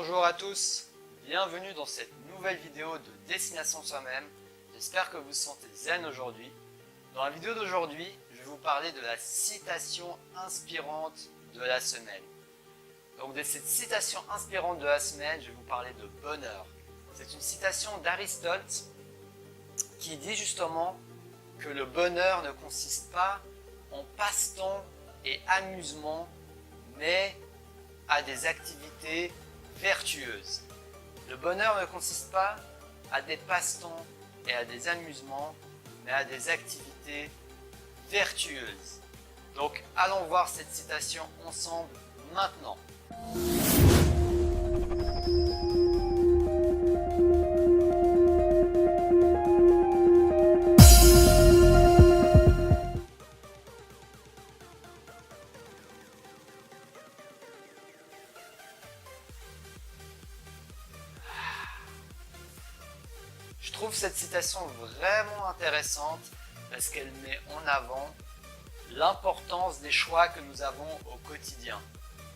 Bonjour à tous, bienvenue dans cette nouvelle vidéo de Destination Soi-même. J'espère que vous vous sentez zen aujourd'hui. Dans la vidéo d'aujourd'hui, je vais vous parler de la citation inspirante de la semaine. Donc de cette citation inspirante de la semaine, je vais vous parler de bonheur. C'est une citation d'Aristote qui dit justement que le bonheur ne consiste pas en passe-temps et amusement, mais à des activités vertueuses. Le bonheur ne consiste pas à des passe-temps et à des amusements, mais à des activités vertueuses. Donc allons voir cette citation ensemble maintenant. Je trouve cette citation vraiment intéressante parce qu'elle met en avant l'importance des choix que nous avons au quotidien.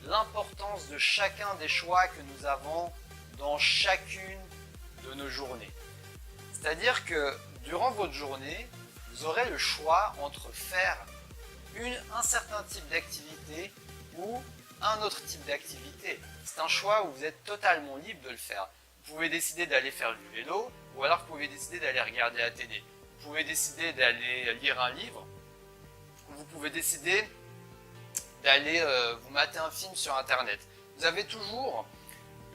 L'importance de chacun des choix que nous avons dans chacune de nos journées. C'est-à-dire que durant votre journée, vous aurez le choix entre faire un certain type d'activité ou un autre type d'activité. C'est un choix où vous êtes totalement libre de le faire. Vous pouvez décider d'aller faire du vélo, ou alors vous pouvez décider d'aller regarder la télé. Vous pouvez décider d'aller lire un livre, vous pouvez décider d'aller vous mater un film sur internet. Vous avez toujours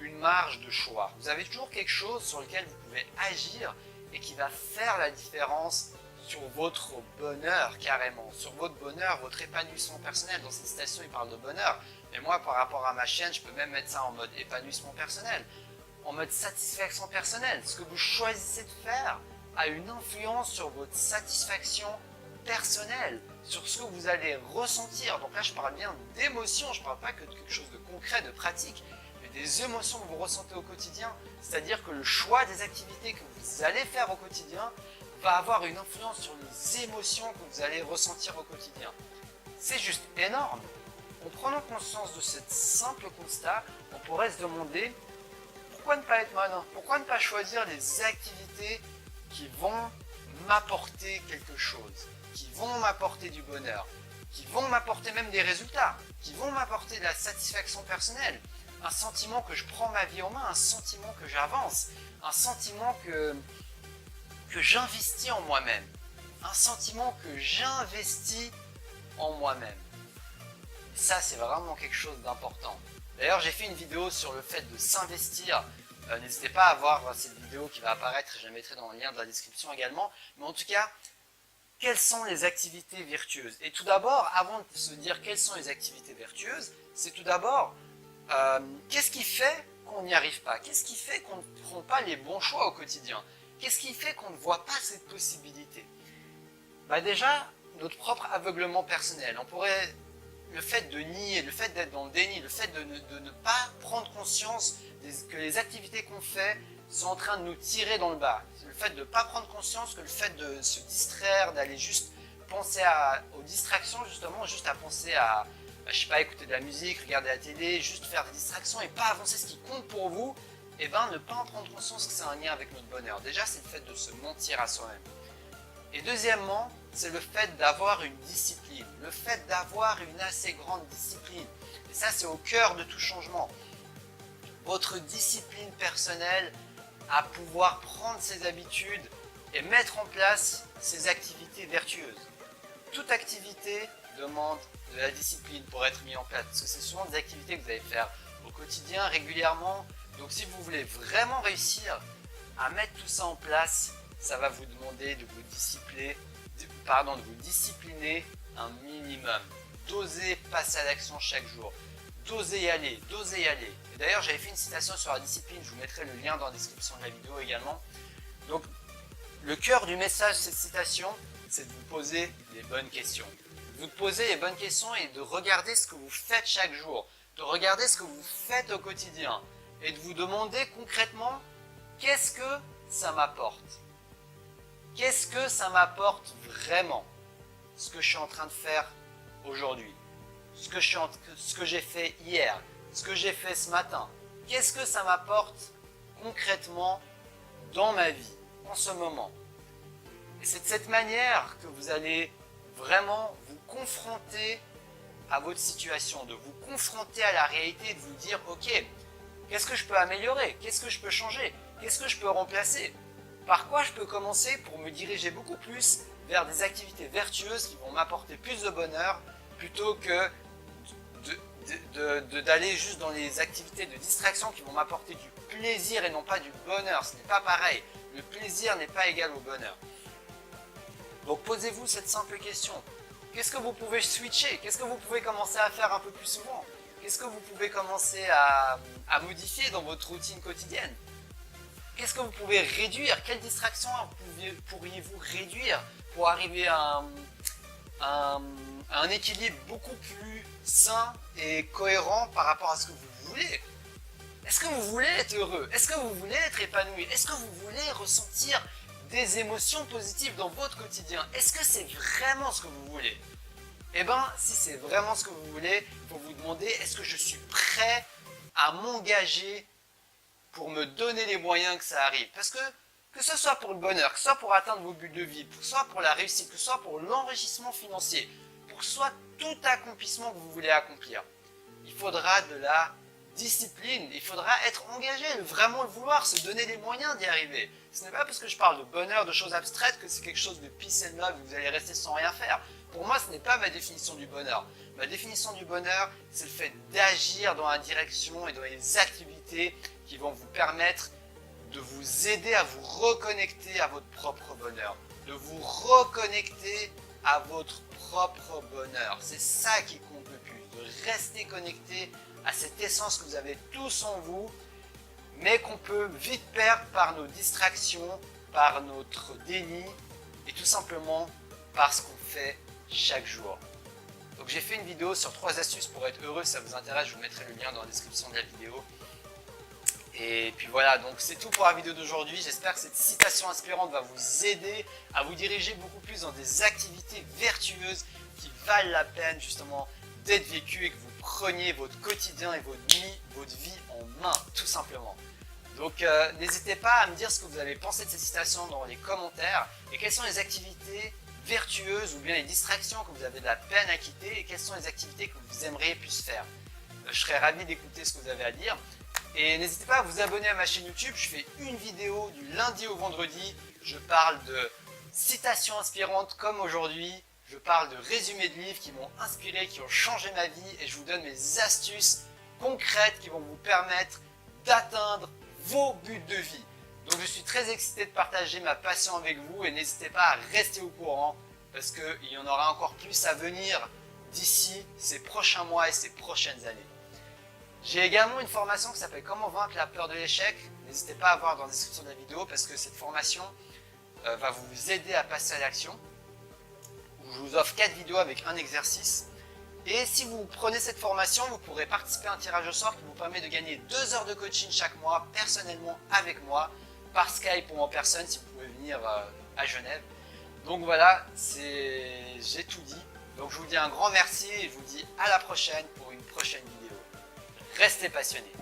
une marge de choix. Vous avez toujours quelque chose sur lequel vous pouvez agir et qui va faire la différence sur votre bonheur carrément, sur votre bonheur, votre épanouissement personnel. Dans cette citation, il parle de bonheur. Mais moi, par rapport à ma chaîne, je peux même mettre ça en mode épanouissement personnel, en mode satisfaction personnelle. Ce que vous choisissez de faire a une influence sur votre satisfaction personnelle, sur ce que vous allez ressentir. Donc là, je parle bien d'émotions, je ne parle pas que de quelque chose de concret, de pratique, mais des émotions que vous ressentez au quotidien. C'est-à-dire que le choix des activités que vous allez faire au quotidien va avoir une influence sur les émotions que vous allez ressentir au quotidien. C'est juste énorme. En prenant conscience de ce simple constat, on pourrait se demander pourquoi ne pas être malin? Pourquoi ne pas choisir des activités qui vont m'apporter quelque chose, qui vont m'apporter du bonheur, qui vont m'apporter même des résultats, qui vont m'apporter de la satisfaction personnelle, un sentiment que je prends ma vie en main, un sentiment que j'avance, un sentiment que j'investis en moi-même, un sentiment que j'investis en moi-même. Et ça, c'est vraiment quelque chose d'important. D'ailleurs, j'ai fait une vidéo sur le fait de s'investir. N'hésitez pas à voir cette vidéo qui va apparaître, je la mettrai dans le lien de la description également. Mais en tout cas, quelles sont les activités vertueuses? Et tout d'abord, avant de se dire quelles sont les activités vertueuses, c'est tout d'abord, qu'est-ce qui fait qu'on n'y arrive pas? Qu'est-ce qui fait qu'on ne prend pas les bons choix au quotidien? Qu'est-ce qui fait qu'on ne voit pas cette possibilité? Déjà, notre propre aveuglement personnel. On pourrait... Le fait de nier, le fait d'être dans le déni, le fait de ne pas prendre conscience que les activités qu'on fait sont en train de nous tirer dans le bas. Le fait de ne pas prendre conscience que le fait de se distraire, d'aller juste penser aux distractions, justement, juste à penser à, je sais pas, écouter de la musique, regarder la télé, juste faire des distractions et pas avancer ce qui compte pour vous, et ne pas en prendre conscience que c'est un lien avec notre bonheur. Déjà, c'est le fait de se mentir à soi-même. Et deuxièmement, c'est le fait d'avoir une discipline, le fait d'avoir une assez grande discipline. Et ça, c'est au cœur de tout changement. Votre discipline personnelle à pouvoir prendre ses habitudes et mettre en place ses activités vertueuses. Toute activité demande de la discipline pour être mise en place, parce que c'est souvent des activités que vous allez faire au quotidien, régulièrement. Donc si vous voulez vraiment réussir à mettre tout ça en place, ça va vous demander de vous discipliner un minimum. D'oser passer à l'action chaque jour. D'oser y aller, d'oser y aller. Et d'ailleurs, j'avais fait une citation sur la discipline, je vous mettrai le lien dans la description de la vidéo également. Donc, le cœur du message de cette citation, c'est de vous poser les bonnes questions. De vous poser les bonnes questions et de regarder ce que vous faites chaque jour. De regarder ce que vous faites au quotidien. Et de vous demander concrètement, qu'est-ce que ça m'apporte? Qu'est-ce que ça m'apporte vraiment, ce que je suis en train de faire aujourd'hui, ce que j'ai fait hier, ce que j'ai fait ce matin, qu'est-ce que ça m'apporte concrètement dans ma vie, en ce moment. Et c'est de cette manière que vous allez vraiment vous confronter à votre situation, de vous confronter à la réalité, de vous dire ok, qu'est-ce que je peux améliorer, qu'est-ce que je peux changer, qu'est-ce que je peux remplacer, par quoi je peux commencer pour me diriger beaucoup plus vers des activités vertueuses qui vont m'apporter plus de bonheur plutôt que d'aller juste dans les activités de distraction qui vont m'apporter du plaisir et non pas du bonheur. Ce n'est pas pareil, le plaisir n'est pas égal au bonheur. Donc posez-vous cette simple question. Qu'est-ce que vous pouvez switcher? Qu'est-ce que vous pouvez commencer à faire un peu plus souvent? Qu'est-ce que vous pouvez commencer à modifier dans votre routine quotidienne? Qu'est-ce que vous pouvez réduire? Quelles distractions pourriez-vous réduire pour arriver à un équilibre beaucoup plus sain et cohérent par rapport à ce que vous voulez? Est-ce que vous voulez être heureux? Est-ce que vous voulez être épanoui? Est-ce que vous voulez ressentir des émotions positives dans votre quotidien? Est-ce que c'est vraiment ce que vous voulez? Eh bien, si c'est vraiment ce que vous voulez, il faut vous demander, est-ce que je suis prêt à m'engager pour me donner les moyens que ça arrive? Parce que ce soit pour le bonheur, que ce soit pour atteindre vos buts de vie, que ce soit pour la réussite, que ce soit pour l'enrichissement financier, pour que ce soit tout accomplissement que vous voulez accomplir, il faudra de la discipline, il faudra être engagé, vraiment le vouloir, se donner les moyens d'y arriver. Ce n'est pas parce que je parle de bonheur, de choses abstraites, que c'est quelque chose de peace and love, que vous allez rester sans rien faire. Pour moi, ce n'est pas ma définition du bonheur. Ma définition du bonheur, c'est le fait d'agir dans la direction et dans les activités qui vont vous permettre de vous aider à vous reconnecter à votre propre bonheur, de vous reconnecter à votre propre bonheur. C'est ça qui compte le plus, de rester connecté à cette essence que vous avez tous en vous, mais qu'on peut vite perdre par nos distractions, par notre déni et tout simplement parce qu'on fait chaque jour. Donc j'ai fait une vidéo sur 3 astuces pour être heureux, si ça vous intéresse, je vous mettrai le lien dans la description de la vidéo. Et puis voilà, donc c'est tout pour la vidéo d'aujourd'hui. J'espère que cette citation inspirante va vous aider à vous diriger beaucoup plus dans des activités vertueuses qui valent la peine justement d'être vécues et que vous preniez votre quotidien et votre vie en main, tout simplement. Donc n'hésitez pas à me dire ce que vous avez pensé de cette citation dans les commentaires et quelles sont les activités vertueuses ou bien les distractions que vous avez de la peine à quitter et quelles sont les activités que vous aimeriez plus faire. Je serais ravi d'écouter ce que vous avez à dire. Et n'hésitez pas à vous abonner à ma chaîne YouTube, je fais une vidéo du lundi au vendredi, je parle de citations inspirantes comme aujourd'hui, je parle de résumés de livres qui m'ont inspiré, qui ont changé ma vie et je vous donne mes astuces concrètes qui vont vous permettre d'atteindre vos buts de vie. Donc je suis très excité de partager ma passion avec vous et n'hésitez pas à rester au courant parce qu'il y en aura encore plus à venir d'ici ces prochains mois et ces prochaines années. J'ai également une formation qui s'appelle Comment vaincre la peur de l'échec. N'hésitez pas à voir dans la description de la vidéo parce que cette formation va vous aider à passer à l'action. Je vous offre 4 vidéos avec un exercice. Et si vous prenez cette formation, vous pourrez participer à un tirage au sort qui vous permet de gagner 2 heures de coaching chaque mois, personnellement avec moi, par Skype ou en personne si vous pouvez venir à Genève. Donc voilà, j'ai tout dit. Donc je vous dis un grand merci et je vous dis à la prochaine pour une prochaine vidéo. Restez passionnés.